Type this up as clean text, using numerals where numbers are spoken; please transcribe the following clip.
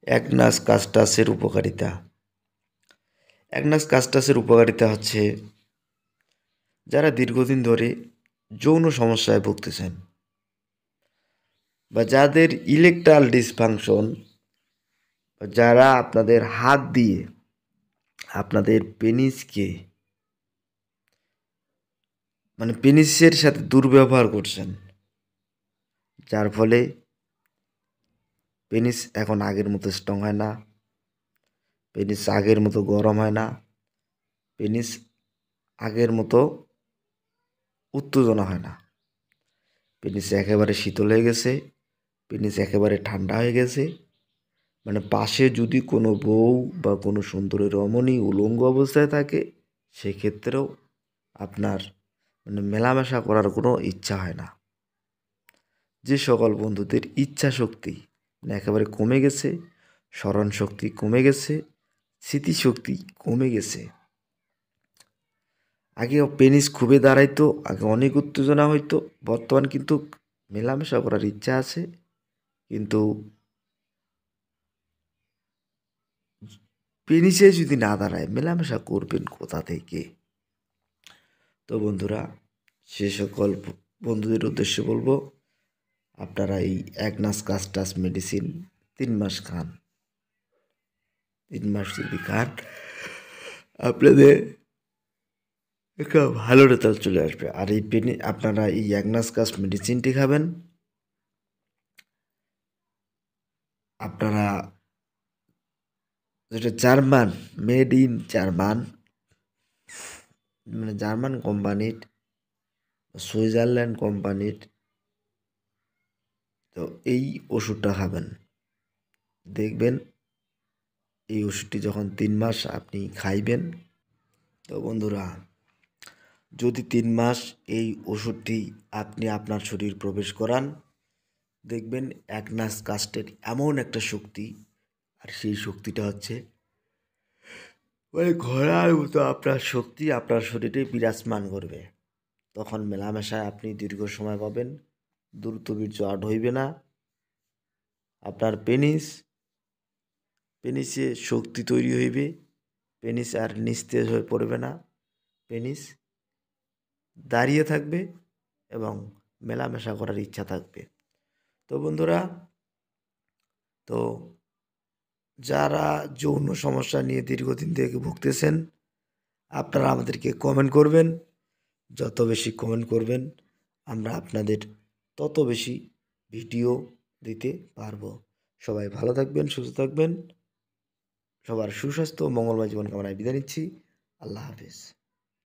Agnus কাস্টাসের উপকারিতা। Agnus কাস্টাসের উপকারিতা হচ্ছে যারা দীর্ঘদিন ধরে যৌন সমস্যায় ভুগতেছেন বা যাদের ইলেকট্রাল ডিসফাংশন, যারা আপনাদের হাত দিয়ে আপনাদের পেনিসকে পেনিসের সাথে দুর্ব্যবহার করছেন, যার ফলে পেনিস এখন আগের মতো স্ট্রং হয় না, পেনিস আগের মতো গরম হয় না, পেনিস আগের মতো উত্তেজনা হয় না, পেনিস একেবারে শীতল হয়ে গেছে, পেনিস একেবারে ঠান্ডা হয়ে গেছে। পাশে যদি কোনো বউ বা কোনো সুন্দরী রমণী উলঙ্গ অবস্থায় থাকে, সেক্ষেত্রেও আপনার মেলামেশা করার কোনো ইচ্ছা হয় না। যে সকল বন্ধুদের ইচ্ছা শক্তি একেবারে কমে গেছে, স্মরণ শক্তি কমে গেছে, স্মৃতিশক্তি কমে গেছে, আগে পেনিস খুবই দাঁড়াইতো, আগে অনেক উত্তেজনা হইতো, বর্তমান কিন্তু মেলামেশা করার ইচ্ছা আছে, কিন্তু পেনিসে যদি না দাঁড়ায় মেলামেশা করবেন কোথা থেকে? তো বন্ধুরা, সে সকল বন্ধুদের উদ্দেশ্যে বলবো, আপনারা এই অ্যাগনাস কাস্টাস মেডিসিন 3 মাস খান। 3 মাস যদি খান, আপনাদের একটা ভালো রেজাল্ট চলে আসবে। আর এই আপনারা এই অ্যাগনাস কাস্ট মেডিসিনটি খাবেন, আপনারা যেটা German, made in German, German কোম্পানির, সুইজারল্যান্ড কোম্পানির। তো এই ওষুধটা খাবেন, দেখবেন এই ওষুধটি যখন 3 মাস আপনি খাইবেন, তো বন্ধুরা, যদি 3 মাস এই ওষুধটি আপনি আপনার শরীর প্রবেশ করান, দেখবেন অ্যাগনাস কাস্টের এমন একটা শক্তি, আর সেই শক্তিটা হচ্ছে ঘোড়ার মতো আপনার শক্তি আপনার শরীরে বিরাজমান করবে। তখন মেলামেশায় আপনি দীর্ঘ সময় পাবেন, দ্রুত বীর্য আট হইবে না, আপনার পেনিসে শক্তি তৈরি হইবে, পেনিস আর নিস্তেজ হয়ে পড়বে না, পেনিস দাঁড়িয়ে থাকবে এবং মেলামেশা করার ইচ্ছা থাকবে। তো বন্ধুরা, তো যারা যৌন সমস্যা নিয়ে দীর্ঘদিন থেকে ভুগতেছেন, আপনারা আমাদেরকে কমেন্ট করবেন। যত বেশি কমেন্ট করবেন, আমরা আপনাদের তত বেশি ভিডিও দিতে পারবো। সবাই ভালো থাকবেন, সুস্থ থাকবেন। সবার সুস্বাস্থ্য ও মঙ্গলময় জীবন কামনায় বিদায় নিচ্ছি। আল্লাহ হাফেজ।